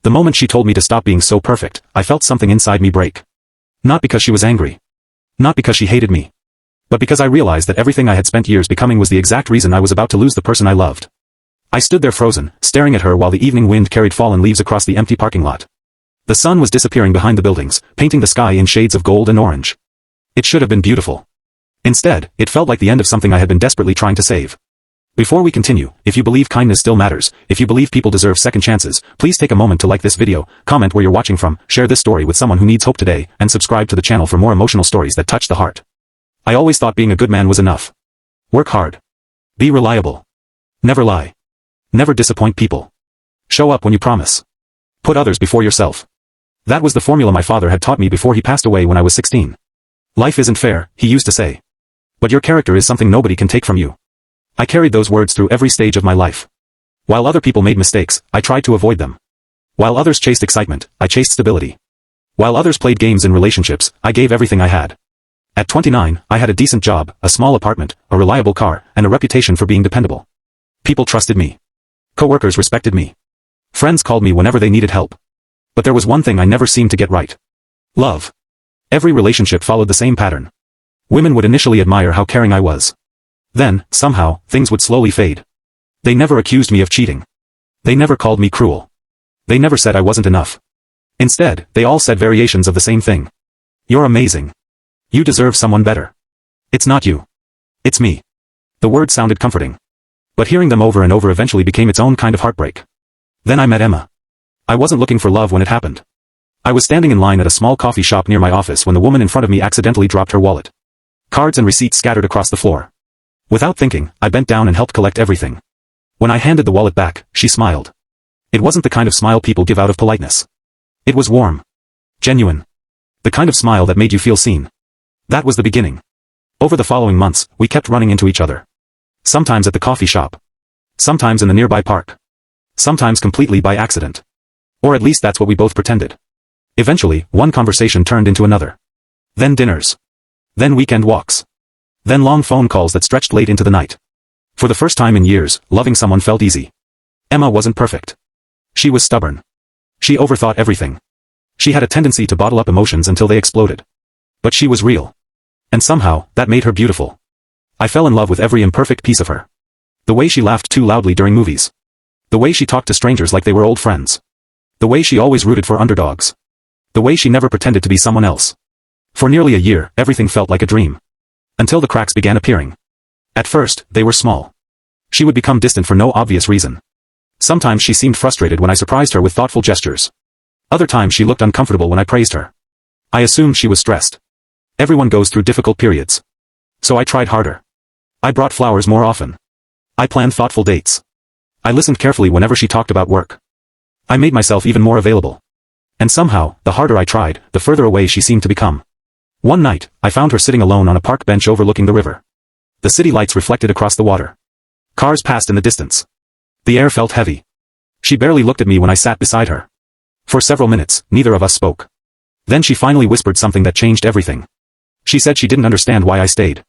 The moment she told me to stop being so perfect, I felt something inside me break. Not because she was angry. Not because she hated me. But because I realized that everything I had spent years becoming was the exact reason I was about to lose the person I loved. I stood there frozen, staring at her while the evening wind carried fallen leaves across the empty parking lot. The sun was disappearing behind the buildings, painting the sky in shades of gold and orange. It should have been beautiful. Instead, it felt like the end of something I had been desperately trying to save. Before we continue, if you believe kindness still matters, if you believe people deserve second chances, please take a moment to like this video, comment where you're watching from, share this story with someone who needs hope today, and subscribe to the channel for more emotional stories that touch the heart. I always thought being a good man was enough. Work hard. Be reliable. Never lie. Never disappoint people. Show up when you promise. Put others before yourself. That was the formula my father had taught me before he passed away when I was 16. Life isn't fair, he used to say. But your character is something nobody can take from you. I carried those words through every stage of my life. While other people made mistakes, I tried to avoid them. While others chased excitement, I chased stability. While others played games in relationships, I gave everything I had. At 29, I had a decent job, a small apartment, a reliable car, and a reputation for being dependable. People trusted me. Coworkers respected me. Friends called me whenever they needed help. But there was one thing I never seemed to get right. Love. Every relationship followed the same pattern. Women would initially admire how caring I was. Then, somehow, things would slowly fade. They never accused me of cheating. They never called me cruel. They never said I wasn't enough. Instead, they all said variations of the same thing. You're amazing. You deserve someone better. It's not you. It's me. The words sounded comforting. But hearing them over and over eventually became its own kind of heartbreak. Then I met Emma. I wasn't looking for love when it happened. I was standing in line at a small coffee shop near my office when the woman in front of me accidentally dropped her wallet. Cards and receipts scattered across the floor. Without thinking, I bent down and helped collect everything. When I handed the wallet back, she smiled. It wasn't the kind of smile people give out of politeness. It was warm. Genuine. The kind of smile that made you feel seen. That was the beginning. Over the following months, we kept running into each other. Sometimes at the coffee shop. Sometimes in the nearby park. Sometimes completely by accident. Or at least that's what we both pretended. Eventually, one conversation turned into another. Then dinners. Then weekend walks. Then long phone calls that stretched late into the night. For the first time in years, loving someone felt easy. Emma wasn't perfect. She was stubborn. She overthought everything. She had a tendency to bottle up emotions until they exploded. But she was real. And somehow, that made her beautiful. I fell in love with every imperfect piece of her. The way she laughed too loudly during movies. The way she talked to strangers like they were old friends. The way she always rooted for underdogs. The way she never pretended to be someone else. For nearly a year, everything felt like a dream. Until the cracks began appearing. At first, they were small. She would become distant for no obvious reason. Sometimes she seemed frustrated when I surprised her with thoughtful gestures. Other times she looked uncomfortable when I praised her. I assumed she was stressed. Everyone goes through difficult periods. So I tried harder. I brought flowers more often. I planned thoughtful dates. I listened carefully whenever she talked about work. I made myself even more available. And somehow, the harder I tried, the further away she seemed to become. One night, I found her sitting alone on a park bench overlooking the river. The city lights reflected across the water. Cars passed in the distance. The air felt heavy. She barely looked at me when I sat beside her. For several minutes, neither of us spoke. Then she finally whispered something that changed everything. She said she didn't understand why I stayed.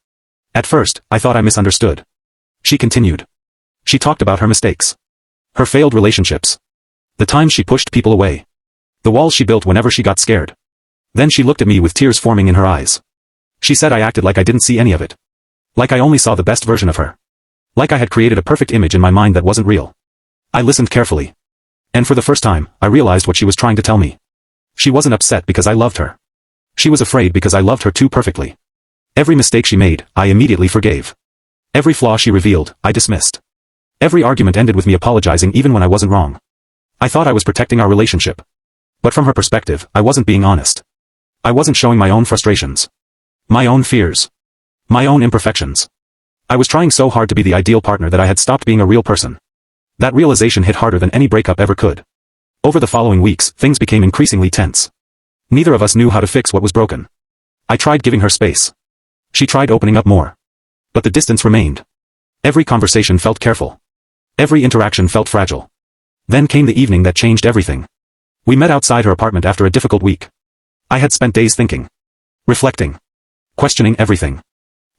At first, I thought I misunderstood. She continued. She talked about her mistakes. Her failed relationships. The times she pushed people away. The walls she built whenever she got scared. Then she looked at me with tears forming in her eyes. She said I acted like I didn't see any of it. Like I only saw the best version of her. Like I had created a perfect image in my mind that wasn't real. I listened carefully. And for the first time, I realized what she was trying to tell me. She wasn't upset because I loved her. She was afraid because I loved her too perfectly. Every mistake she made, I immediately forgave. Every flaw she revealed, I dismissed. Every argument ended with me apologizing even when I wasn't wrong. I thought I was protecting our relationship. But from her perspective, I wasn't being honest. I wasn't showing my own frustrations. My own fears. My own imperfections. I was trying so hard to be the ideal partner that I had stopped being a real person. That realization hit harder than any breakup ever could. Over the following weeks, things became increasingly tense. Neither of us knew how to fix what was broken. I tried giving her space. She tried opening up more. But the distance remained. Every conversation felt careful. Every interaction felt fragile. Then came the evening that changed everything. We met outside her apartment after a difficult week. I had spent days thinking. Reflecting. Questioning everything.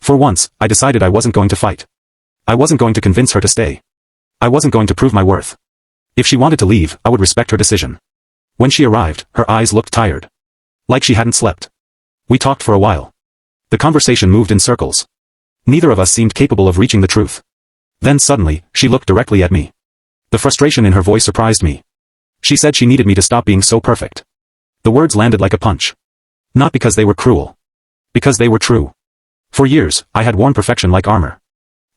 For once, I decided I wasn't going to fight. I wasn't going to convince her to stay. I wasn't going to prove my worth. If she wanted to leave, I would respect her decision. When she arrived, her eyes looked tired. Like she hadn't slept. We talked for a while. The conversation moved in circles. Neither of us seemed capable of reaching the truth. Then suddenly, she looked directly at me. The frustration in her voice surprised me. She said she needed me to stop being so perfect. The words landed like a punch. Not because they were cruel. Because they were true. For years, I had worn perfection like armor.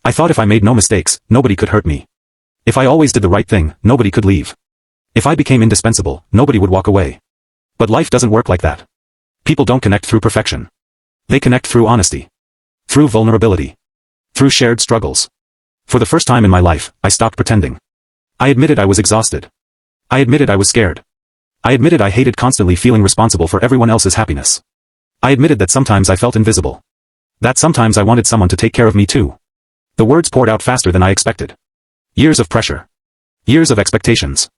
I thought if I made no mistakes, nobody could hurt me. If I always did the right thing, nobody could leave. If I became indispensable, nobody would walk away. But life doesn't work like that. People don't connect through perfection. They connect through honesty. Through vulnerability. Through shared struggles. For the first time in my life, I stopped pretending. I admitted I was exhausted. I admitted I was scared. I admitted I hated constantly feeling responsible for everyone else's happiness. I admitted that sometimes I felt invisible. That sometimes I wanted someone to take care of me too. The words poured out faster than I expected. Years of pressure. Years of expectations.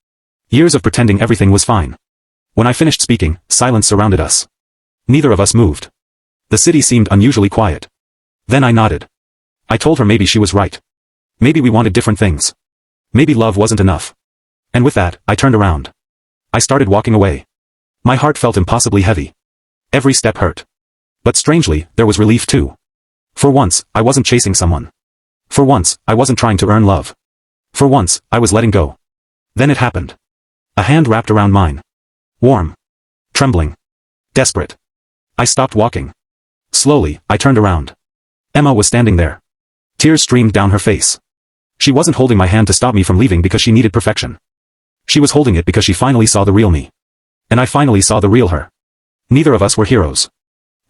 Years of pretending everything was fine. When I finished speaking, silence surrounded us. Neither of us moved. The city seemed unusually quiet. Then I nodded. I told her maybe she was right. Maybe we wanted different things. Maybe love wasn't enough. And with that, I turned around. I started walking away. My heart felt impossibly heavy. Every step hurt. But strangely, there was relief too. For once, I wasn't chasing someone. For once, I wasn't trying to earn love. For once, I was letting go. Then it happened. A hand wrapped around mine. Warm. Trembling. Desperate. I stopped walking. Slowly, I turned around. Emma was standing there. Tears streamed down her face. She wasn't holding my hand to stop me from leaving because she needed perfection. She was holding it because she finally saw the real me. And I finally saw the real her. Neither of us were heroes.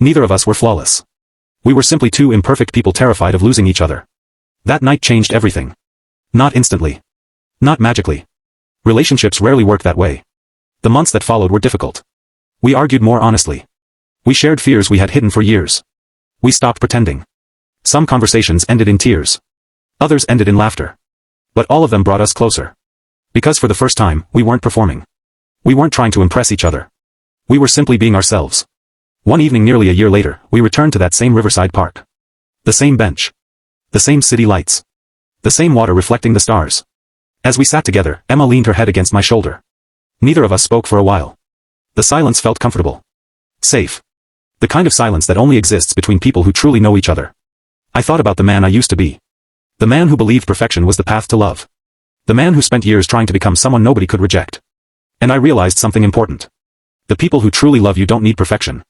Neither of us were flawless. We were simply two imperfect people terrified of losing each other. That night changed everything. Not instantly. Not magically. Relationships rarely work that way. The months that followed were difficult. We argued more honestly. We shared fears we had hidden for years. We stopped pretending. Some conversations ended in tears. Others ended in laughter. But all of them brought us closer. Because for the first time, we weren't performing. We weren't trying to impress each other. We were simply being ourselves. One evening nearly a year later, we returned to that same riverside park. The same bench. The same city lights. The same water reflecting the stars. As we sat together, Emma leaned her head against my shoulder. Neither of us spoke for a while. The silence felt comfortable. Safe. The kind of silence that only exists between people who truly know each other. I thought about the man I used to be. The man who believed perfection was the path to love. The man who spent years trying to become someone nobody could reject. And I realized something important. The people who truly love you don't need perfection.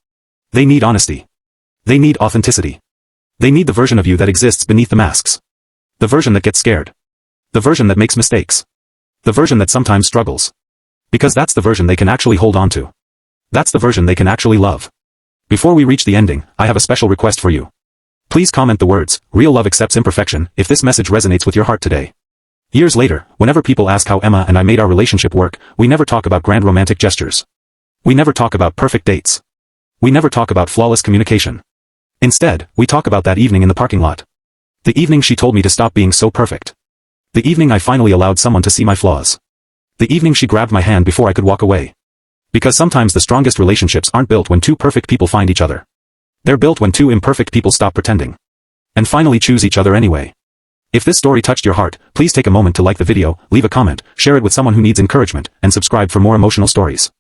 They need honesty. They need authenticity. They need the version of you that exists beneath the masks. The version that gets scared. The version that makes mistakes. The version that sometimes struggles. Because that's the version they can actually hold on to. That's the version they can actually love. Before we reach the ending, I have a special request for you. Please comment the words, "Real love accepts imperfection," if this message resonates with your heart today. Years later, whenever people ask how Emma and I made our relationship work, we never talk about grand romantic gestures. We never talk about perfect dates. We never talk about flawless communication. Instead, we talk about that evening in the parking lot. The evening she told me to stop being so perfect. The evening I finally allowed someone to see my flaws. The evening she grabbed my hand before I could walk away. Because sometimes the strongest relationships aren't built when two perfect people find each other. They're built when two imperfect people stop pretending. And finally choose each other anyway. If this story touched your heart, please take a moment to like the video, leave a comment, share it with someone who needs encouragement, and subscribe for more emotional stories.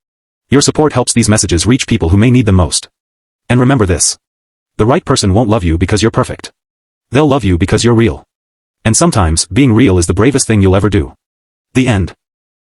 Your support helps these messages reach people who may need them most. And remember this. The right person won't love you because you're perfect. They'll love you because you're real. And sometimes, being real is the bravest thing you'll ever do. The end.